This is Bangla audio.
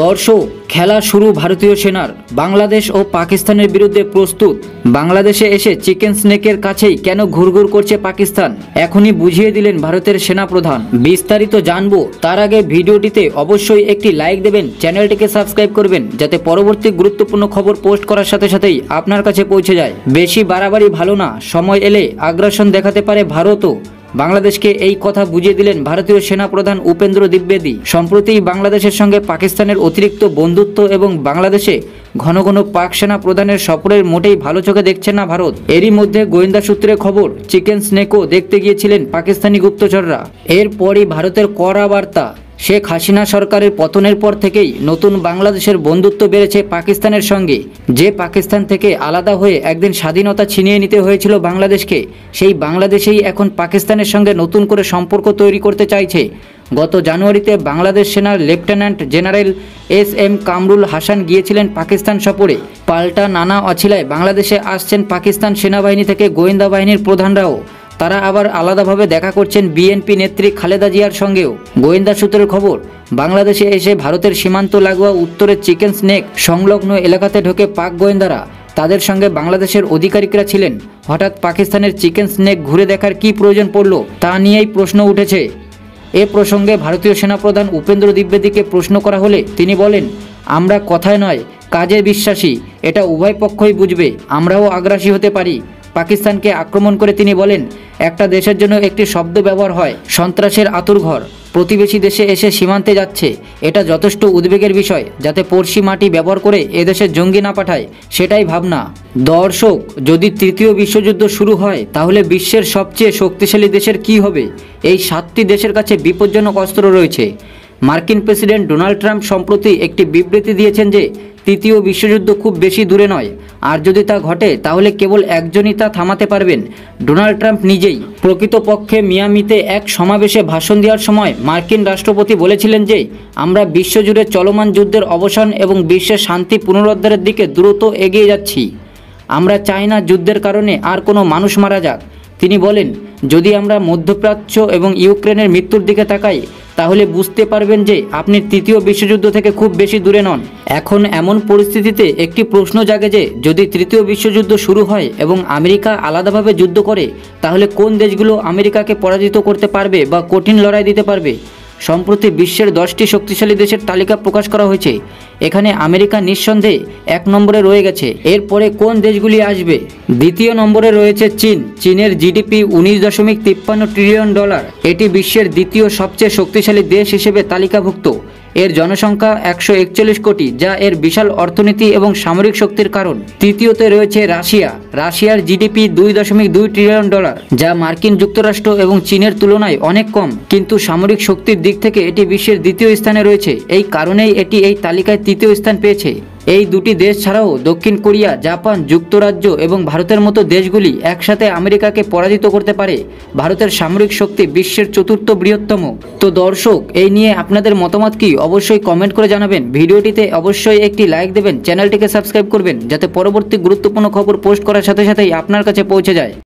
দর্শক, খেলা শুরু ভারতীয় সেনার। বাংলাদেশ ও পাকিস্তানের বিরুদ্ধে প্রস্তুত। বাংলাদেশে এসে চিকেন স্নেকের কাছেই কেন ঘুরঘুর করছে পাকিস্তান, এখনই বুঝিয়ে দিলেন ভারতের সেনাপ্রধান। বিস্তারিত জানবো তার আগে ভিডিওটিতে অবশ্যই একটি লাইক দেবেন, চ্যানেলটিকে সাবস্ক্রাইব করবেন যাতে পরবর্তী গুরুত্বপূর্ণ খবর পোস্ট করার সাথে সাথেই আপনার কাছে পৌঁছে যায়। বেশি বাড়াবাড়ি ভালো না, সময় এলে আগ্রাসন দেখাতে পারে ভারতও। বাংলাদেশকে এই কথা বুঝিয়ে দিলেন ভারতীয় সেনাপ্রধান উপেন্দ্র দ্বিবেদী। সম্প্রতি বাংলাদেশের সঙ্গে পাকিস্তানের অতিরিক্ত বন্ধুত্ব এবং বাংলাদেশে ঘন ঘন পাক সেনা প্রধানের সফরের মোটেই ভালো চোখে দেখছে না ভারত। এরই মধ্যে গোয়েন্দা সূত্রে খবর, চিকেন স্নেকও দেখতে গিয়েছিলেন পাকিস্তানি গুপ্তচররা। এরপরই ভারতের কড়া বার্তা, শেখ হাসিনা সরকারের পতনের পর থেকেই নতুন বাংলাদেশের বন্ধুত্ব বেড়েছে পাকিস্তানের সঙ্গে। যে পাকিস্তান থেকে আলাদা হয়ে একদিন স্বাধীনতা ছিনিয়ে নিতে হয়েছিল বাংলাদেশকে, সেই বাংলাদেশেই এখন পাকিস্তানের সঙ্গে নতুন করে সম্পর্ক তৈরি করতে চাইছে। গত জানুয়ারিতে বাংলাদেশ সেনার lieutenant general SM. Kamrul Hasan গিয়েছিলেন পাকিস্তান সফরে। পাল্টা নানা অছিলায় বাংলাদেশে আসছেন পাকিস্তান সেনাবাহিনী থেকে গোয়েন্দা বাহিনীর প্রধানরাও। তারা আবার আলাদাভাবে দেখা করছেন বিএনপি নেত্রী খালেদা জিয়ার সঙ্গেও। গোয়েন্দা সূত্রের খবর, বাংলাদেশে এসে ভারতের সীমান্ত লাগোয়া উত্তরের চিকেন স্নেক সংলগ্ন এলাকাতে ঢোকে পাক গোয়েন্দারা। তাদের সঙ্গে বাংলাদেশের আধিকারিকরা ছিলেন। হঠাৎ পাকিস্তানের চিকেন স্নেক ঘুরে দেখার কী প্রয়োজন পড়ল, তা নিয়েই প্রশ্ন উঠেছে। এ প্রসঙ্গে ভারতীয় সেনাপ্রধান উপেন্দ্র দ্বিবেদীকে প্রশ্ন করা হলে তিনি বলেন, আমরা কথায় নয় কাজে বিশ্বাসী, এটা উভয় পক্ষই বুঝবে। আমরাও আগ্রাসী হতে পারি। পাকিস্তানকে আক্রমণ করে তিনি বলেন, একটা দেশের জন্য একটি শব্দ ব্যবহার হয়, সন্ত্রাসের আঁতুড়ঘর। প্রতিবেশী দেশে এসে সীমান্তে যাচ্ছে, এটা যথেষ্ট উদ্বেগের বিষয়। যাতে পড়শি মাটি ব্যবহার করে এদেশে জঙ্গি না পাঠায়, সেটাই ভাবনা। দর্শক, যদি তৃতীয় বিশ্বযুদ্ধ শুরু হয় তাহলে বিশ্বের সবচেয়ে শক্তিশালী দেশের কি হবে? এই 7টি দেশের কাছে বিপজ্জনক অস্ত্র রয়েছে। মার্কিন প্রেসিডেন্ট ডোনাল্ড ট্রাম্প সম্প্রতি একটি বিবৃতি দিয়েছেন যে তৃতীয় বিশ্বযুদ্ধ খুব বেশি দূরে নয়, আর যদি তা ঘটে তাহলে কেবল একজনই তা থামাতে পারবেন, ডোনাল্ড ট্রাম্প নিজেই। প্রকৃতপক্ষে মিয়ামিতে এক সমাবেশে ভাষণ দেওয়ার সময় মার্কিন রাষ্ট্রপতি বলেছিলেন যে আমরা বিশ্বজুড়ে চলমান যুদ্ধের অবসান এবং বিশ্বের শান্তি পুনরুদ্ধারের দিকে দ্রুত এগিয়ে যাচ্ছি। আমরা চাই না যুদ্ধের কারণে আর কোনো মানুষ মারা যাক। তিনি বলেন, যদি আমরা মধ্যপ্রাচ্য এবং ইউক্রেনের মৃত্যুর দিকে তাকাই তাহলে বুঝতে পারবেন যে আপনি তৃতীয় বিশ্বযুদ্ধ থেকে খুব বেশি দূরে নন। এখন এমন পরিস্থিতিতে একটি প্রশ্ন জাগে যে যদি তৃতীয় বিশ্বযুদ্ধ শুরু হয় এবং আমেরিকা আলাদাভাবে যুদ্ধ করে, তাহলে কোন দেশগুলো আমেরিকাকে পরাজিত করতে পারবে বা কঠিন লড়াই দিতে পারবে? সম্প্রতি বিশ্বের 10টি শক্তিশালী দেশের তালিকা প্রকাশ করা হয়েছে। এখানে আমেরিকা নিঃসন্দেহে 1 নম্বরে রয়ে গেছে। এরপরে কোন দেশগুলি আসবে? দ্বিতীয় নম্বরে রয়েছে চীন। চীনের জিডিপি $19.53 ট্রিলিয়ন। এটি বিশ্বের দ্বিতীয় সবচেয়ে শক্তিশালী দেশ হিসেবে তালিকাভুক্ত। এর জনসংখ্যা 141 কোটি, যা এর বিশাল অর্থনীতি এবং সামরিক শক্তির কারণ। তৃতীয়তে রয়েছে রাশিয়া। রাশিয়ার জিডিপি $2.2 ট্রিলিয়ন, যা মার্কিন যুক্তরাষ্ট্র এবং চীনের তুলনায় অনেক কম, কিন্তু সামরিক শক্তির দিক থেকে এটি বিশ্বের দ্বিতীয় স্থানে রয়েছে। এই কারণেই এটি এই তালিকায় তৃতীয় স্থান পেয়েছে। এই দুটি দেশ ছাড়াও দক্ষিণ কোরিয়া, জাপান, যুক্তরাজ্য এবং ভারতের মতো দেশগুলি একসাথে আমেরিকাকে পরাজিত করতে পারে। ভারতের সামরিক শক্তি বিশ্বের 4র্থ বৃহত্তম। তো দর্শক, এই নিয়ে আপনাদের মতামত কি অবশ্যই কমেন্ট করে জানাবেন। ভিডিওটিতে অবশ্যই একটি লাইক দেবেন, চ্যানেলটিকে সাবস্ক্রাইব করবেন যাতে পরবর্তী গুরুত্বপূর্ণ খবর পোস্ট করার সাথে সাথেই আপনার কাছে পৌঁছে যায়।